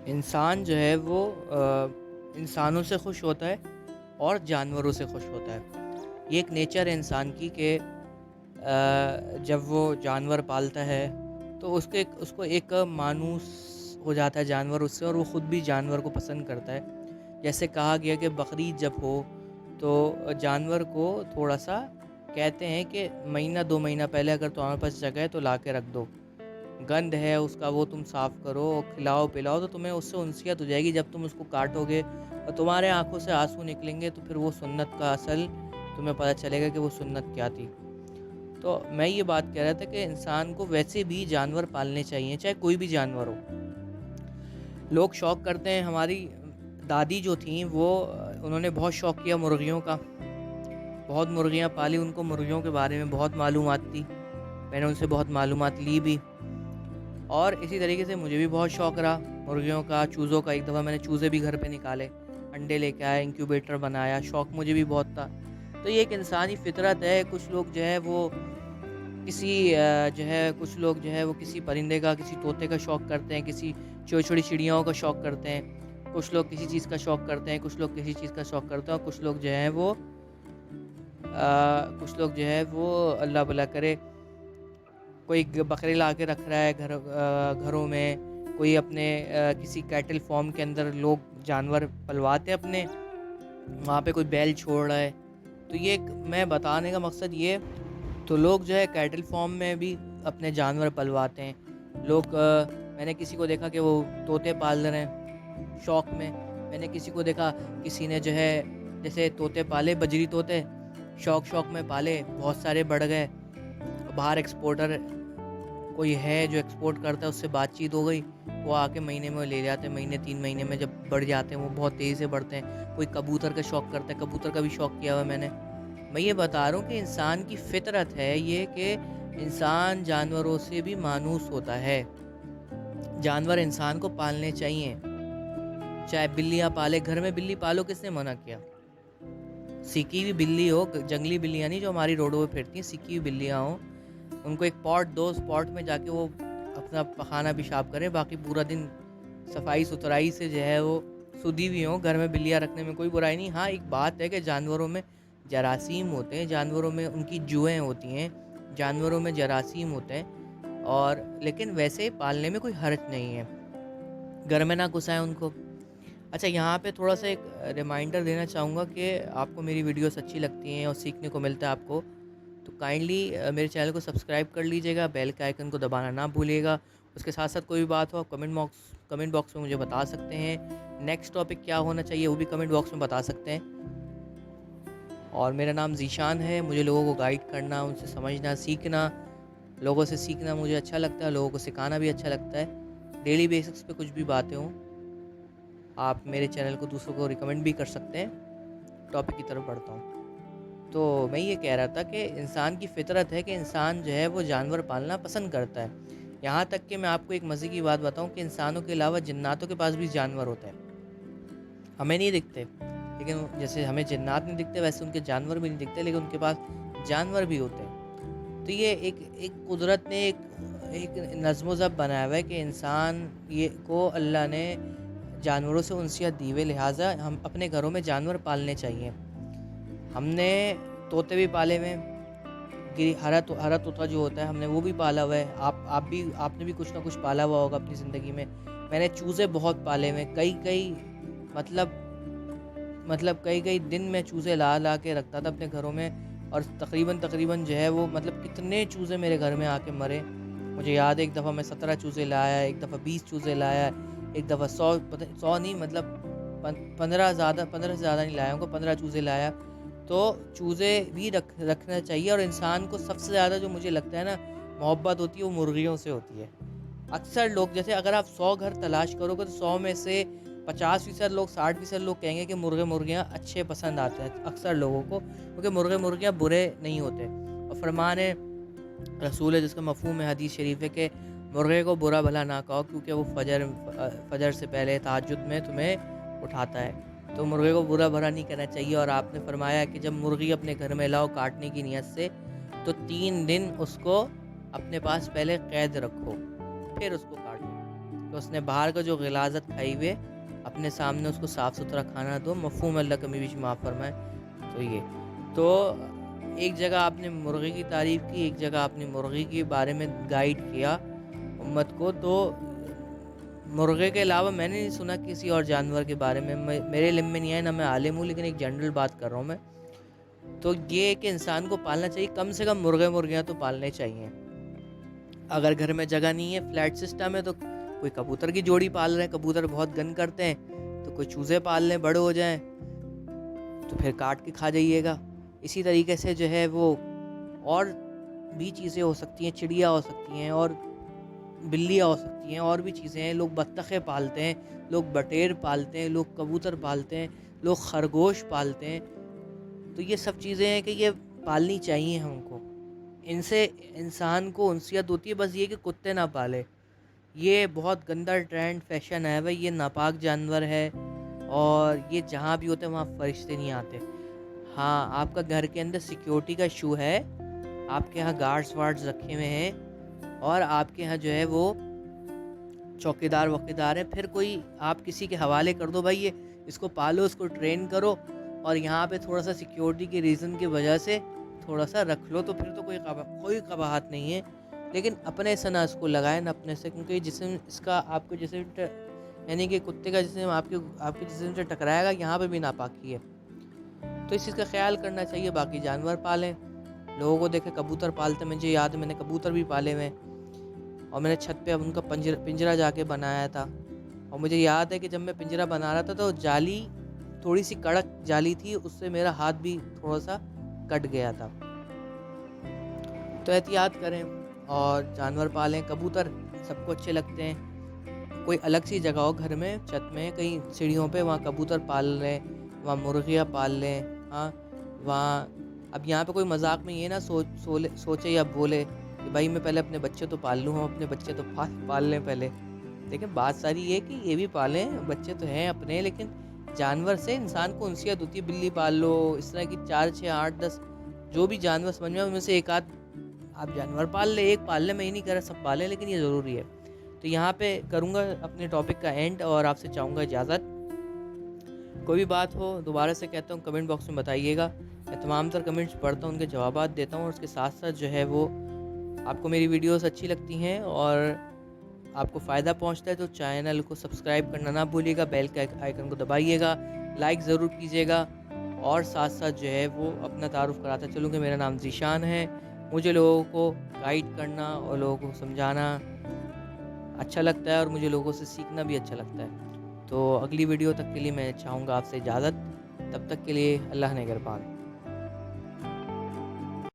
انسان جو ہے وہ انسانوں سے خوش ہوتا ہے اور جانوروں سے خوش ہوتا ہے. یہ ایک نیچر ہے انسان کی کہ جب وہ جانور پالتا ہے تو اس کو ایک مانوس ہو جاتا ہے جانور اس سے، اور وہ خود بھی جانور کو پسند کرتا ہے. جیسے کہا گیا کہ بقرعید جب ہو تو جانور کو تھوڑا سا کہتے ہیں کہ مہینہ 2 مہینہ پہلے اگر تمہارے پاس جگہ ہے تو لا کے رکھ دو، گند ہے اس کا وہ تم صاف کرو، کھلاؤ پلاؤ، تو تمہیں اس سے انسیت ہو جائے گی. جب تم اس کو کاٹو گے اور تمہارے آنکھوں سے آنسو نکلیں گے تو پھر وہ سنت کا اصل تمہیں پتہ چلے گا کہ وہ سنت کیا تھی. تو میں یہ بات کہہ رہا تھا کہ انسان کو ویسے بھی جانور پالنے چاہیے، چاہے کوئی بھی جانور ہو. لوگ شوق کرتے ہیں، ہماری دادی جو تھیں وہ انہوں نے بہت شوق کیا مرغیوں کا، بہت مرغیاں پالی، ان کو مرغیوں کے بارے میں بہت معلومات تھی، میں نے ان سے بہت معلومات لی بھی. اور اسی طریقے سے مجھے بھی بہت شوق رہا مرغیوں کا، چوزوں کا. ایک دفعہ میں نے چوزے بھی گھر پہ نکالے، انڈے لے کے آیا، انکیوبیٹر بنایا، شوق مجھے بھی بہت تھا. تو یہ ایک انسانی فطرت ہے. کچھ لوگ جو ہے وہ کچھ لوگ جو ہے وہ کسی پرندے کا، کسی طوطے کا شوق کرتے ہیں، کسی چھوٹی چھوٹی چڑیاؤں کا شوق کرتے ہیں، کچھ لوگ کسی چیز کا شوق کرتے ہیں، کچھ لوگ کسی چیز کا شوق کرتے ہیں، اور کچھ لوگ جو ہے وہ اللہ بھلا کرے کوئی بکرے لا کے رکھ رہا ہے گھروں میں، کوئی اپنے کسی کیٹل فارم کے اندر لوگ جانور پلواتے اپنے، وہاں پہ کوئی بیل چھوڑ رہا ہے. تو یہ میں بتانے کا مقصد یہ، تو لوگ جو ہے کیٹل فارم میں بھی اپنے جانور پلواتے ہیں. لوگ میں نے کسی کو دیکھا کہ وہ طوطے پال رہے ہیں شوق میں. میں نے کسی کو دیکھا، کسی نے جو ہے جیسے طوطے پالے، بجری طوطے شوق میں پالے، بہت سارے بڑھ گئے. باہر ایکسپورٹر کوئی ہے جو ایکسپورٹ کرتا ہے، اس سے بات چیت ہو گئی، وہ آ کے مہینے میں لے جاتے ہیں، مہینے 3 مہینے میں جب بڑھ جاتے ہیں وہ بہت تیزی سے بڑھتے ہیں. کوئی کبوتر کا شوق کرتا ہے، کبوتر کا بھی شوق کیا ہوا میں نے. میں یہ بتا رہا ہوں کہ انسان کی فطرت ہے یہ کہ انسان جانوروں سے بھی مانوس ہوتا ہے. جانور انسان کو پالنے چاہیے، چاہے بلیاں پالے، گھر میں بلی پالو، کس نے منع کیا؟ سیکی ہوئی بلی ہو، جنگلی بلیاں نہیں جو ہماری روڈوں پہ پھرتی ہیں، سیکی ہوئی بلیاں ہوں، ان کو ایک پاٹ دو، اس پاٹ میں جا کے وہ اپنا پخانہ پیشاب کرے، باقی پورا دن صفائی ستھرائی سے جو ہے وہ سدھی بھی ہوں. گھر میں بلیاں رکھنے میں کوئی برائی نہیں. ہاں ایک بات ہے کہ جانوروں میں جراثیم ہوتے ہیں، جانوروں میں ان کی جوئیں ہوتی ہیں، جانوروں میں جراثیم ہوتے ہیں، اور لیکن ویسے پالنے میں کوئی حرج نہیں ہے، گھر میں نہ گھسائیں ان کو. اچھا یہاں پہ تھوڑا سا ایک ریمائنڈر دینا چاہوں گا کہ آپ کو میری ویڈیوز اچھی لگتی ہیں اور سیکھنے کو ملتا ہے آپ کو، تو کائنڈلی میرے چینل کو سبسکرائب کر لیجیے گا، بیل کے آئیکن کو دبانا نہ بھولیے گا. اس کے ساتھ ساتھ کوئی بھی بات ہو کمنٹ باکس میں مجھے بتا سکتے ہیں. نیکسٹ ٹاپک کیا ہونا چاہیے وہ بھی کمنٹ باکس میں بتا سکتے ہیں. اور میرا نام ذیشان ہے. مجھے لوگوں کو گائیڈ کرنا، ان سے سمجھنا، سیکھنا، لوگوں سے سیکھنا مجھے اچھا لگتا ہے، لوگوں کو سکھانا بھی اچھا لگتا ہے. ڈیلی بیسس پہ کچھ بھی باتیں ہوں، آپ میرے چینل کو دوسروں کو ریکمنڈ بھی کر سکتے ہیں. ٹاپک کی طرف بڑھتا ہوں. تو میں یہ کہہ رہا تھا کہ انسان کی فطرت ہے کہ انسان جو ہے وہ جانور پالنا پسند کرتا ہے. یہاں تک کہ میں آپ کو ایک مزے کی بات بتاؤں کہ انسانوں کے علاوہ جناتوں کے پاس بھی جانور ہوتے ہیں. ہمیں نہیں دکھتے، لیکن جیسے ہمیں جنات نہیں دکھتے ویسے ان کے جانور بھی نہیں دکھتے، لیکن ان کے پاس جانور بھی ہوتے ہیں. تو یہ ایک قدرت نے ایک نظم و ضبط بنایا ہوا ہے کہ انسان کو اللہ نے جانوروں سے انسیت دی ہوئے، لہٰذا ہم اپنے گھروں میں جانور پالنے چاہیے. ہم نے طوطے بھی پالے ہوئے ہیں، ہرا طوطا جو ہوتا ہے ہم نے وہ بھی پالا ہوا ہے. آپ نے بھی کچھ نہ کچھ پالا ہوا ہوگا اپنی زندگی میں. میں نے چوزے بہت پالے ہوئے، کئی دن میں چوزے لا کے رکھتا تھا اپنے گھروں میں، اور تقریباً جو ہے وہ کتنے چوزے میرے گھر میں آ کے مرے. مجھے یاد ہے ایک دفعہ میں 17 چوزے لایا، ایک دفعہ 20 چوزے لایا، ایک دفعہ 100 نہیں، 15 سے زیادہ نہیں لایا ہوں گا، 15 چوزے لایا. تو چوزے بھی رکھنا چاہیے. اور انسان کو سب سے زیادہ جو مجھے لگتا ہے نا محبت ہوتی ہے وہ مرغیوں سے ہوتی ہے. اکثر لوگ جیسے اگر آپ 100 گھر تلاش کرو گے تو 100 میں سے 50% لوگ 60% لوگ کہیں گے کہ مرغیاں اچھے پسند آتے ہیں اکثر لوگوں کو، کیونکہ مرغیاں برے نہیں ہوتے. اور فرمان رسول ہے جس کا مفہوم ہے حدیث شریف ہے کہ مرغے کو برا بھلا نہ کہو، کیونکہ وہ فجر سے پہلے تہجد میں تمہیں اٹھاتا ہے. تو مرغے کو برا بھلا نہیں کہنا چاہیے. اور آپ نے فرمایا کہ جب مرغی اپنے گھر میں لاؤ کاٹنے کی نیت سے تو 3 دن اس کو اپنے پاس پہلے قید رکھو، پھر اس کو کاٹو. کہ اس نے باہر کا جو غلاظت کھائی ہوئے اپنے سامنے اس کو صاف ستھرا کھانا دو، مفہوم اللہ کمی بیش معاف فرمائے۔ تو یہ تو ایک جگہ آپ نے مرغی کی تعریف کی، ایک جگہ آپ نے مرغی کے بارے میں گائیڈ کیا امت کو، تو مرغے کے علاوہ میں نے نہیں سنا کسی اور جانور کے بارے میں، میرے علم میں نہیں ہے، نہ میں عالم ہوں، لیکن ایک جنرل بات کر رہا ہوں میں۔ تو یہ ہے کہ انسان کو پالنا چاہیے، کم سے کم مرغے مرغیاں تو پالنے چاہیے۔ اگر گھر میں جگہ نہیں ہے، فلیٹ سسٹم ہے، تو کوئی کبوتر کی جوڑی پال رہے ہیں، کبوتر بہت گند کرتے ہیں تو کوئی چوزے پال لیں، بڑے ہو جائیں تو پھر کاٹ کے کھا جائیے گا۔ اسی طریقے سے جو ہے وہ اور بھی چیزیں ہو سکتی ہیں، چڑیا ہو سکتی ہیں اور بلیاں ہو سکتی ہیں، اور بھی چیزیں ہیں، لوگ بطخیں پالتے ہیں، لوگ بٹیر پالتے ہیں، لوگ کبوتر پالتے ہیں، لوگ خرگوش پالتے ہیں۔ تو یہ سب چیزیں ہیں کہ یہ پالنی چاہیے ہم کو، ان سے انسان کو انسیت ہوتی ہے۔ بس یہ کہ کتے نہ پالے، یہ بہت گندا ٹرینڈ فیشن ہے بھائی، یہ ناپاک جانور ہے اور یہ جہاں بھی ہوتے ہیں وہاں فرشتے نہیں آتے۔ ہاں آپ کا گھر کے اندر سیکیورٹی کا ایشو ہے، آپ کے یہاں گارڈز وارڈز رکھے ہوئے ہیں اور آپ کے یہاں جو ہے وہ چوکیدار وقیدار ہیں، پھر کوئی آپ کسی کے حوالے کر دو بھائی، یہ اس کو پالو، اس کو ٹرین کرو، اور یہاں پہ تھوڑا سا سیکیورٹی کے ریزن کی وجہ سے تھوڑا سا رکھ لو، تو پھر تو کوئی قباحت نہیں ہے۔ لیکن اپنے سے نہ اس کو لگائیں، نہ اپنے سے، کیونکہ جسم اس کا آپ کو جسم یعنی کہ کتے کا جسم آپ کے جسم سے ٹکرائے گا، یہاں پہ بھی ناپاکی ہے، تو اس چیز کا خیال کرنا چاہیے۔ باقی جانور پالیں، لوگوں کو دیکھیں کبوتر پالتے، مجھے یاد ہے میں نے کبوتر بھی پالے ہوئے، اور میں نے چھت پہ ان کا پنجرا جا کے بنایا تھا، اور مجھے یاد ہے کہ جب میں پنجرا بنا رہا تھا تو جالی تھوڑی سی کڑک جالی تھی، اس سے میرا ہاتھ بھی تھوڑا سا کٹ گیا تھا۔ تو احتیاط کریں اور جانور پالیں۔ کبوتر سب کو اچھے لگتے ہیں، کوئی الگ سی جگہ ہو گھر میں، چھت میں، کہیں سیڑھیوں پہ، وہاں کبوتر پال لیں، وہاں مرغیاں پال لیں۔ ہاں وہاں اب یہاں پہ کوئی مذاق میں یہ نہ سوچے یا بولے کہ بھائی میں پہلے اپنے بچے تو پال لوں، ہم اپنے بچے تو پال لیں پہلے، لیکن بات ساری یہ کہ یہ بھی پالیں، بچے تو ہیں اپنے، لیکن جانور سے انسان کو انسیت ہوتی ہے۔ بلی پال لو، اس طرح کی 4 6 8 10 جو بھی جانور سمجھ میں ان میں سے ایک آدھ آپ جانور پال لیں، ایک پال لیں، میں ہی نہیں کہہ رہا سب پالیں، لیکن یہ ضروری ہے۔ تو یہاں پہ کروں گا اپنے ٹاپک کا اینڈ، اور آپ سے چاہوں گا اجازت۔ کوئی بھی بات ہو دوبارہ سے کہتا ہوں کمنٹ باکس میں بتائیے گا، میں تمام تر کمنٹس پڑھتا ہوں، ان کے جوابات دیتا ہوں، اور اس کے ساتھ ساتھ جو ہے وہ آپ کو میری ویڈیوز اچھی لگتی ہیں اور آپ کو فائدہ پہنچتا ہے تو چینل کو سبسکرائب کرنا نہ بھولیے گا، بیل کے آئیکن کو دبائیے گا، لائک ضرور کیجیے گا، اور ساتھ ساتھ جو ہے وہ اپنا تعارف کراتا چلوں کہ میرا نام ذیشان ہے۔ مجھے لوگوں کو گائیڈ کرنا اور لوگوں کو سمجھانا اچھا لگتا ہے، اور مجھے لوگوں سے سیکھنا بھی اچھا لگتا ہے۔ تو اگلی ویڈیو تک کے لیے میں چاہوں گا آپ سے اجازت، تب تک کے لیے اللہ نگہبان۔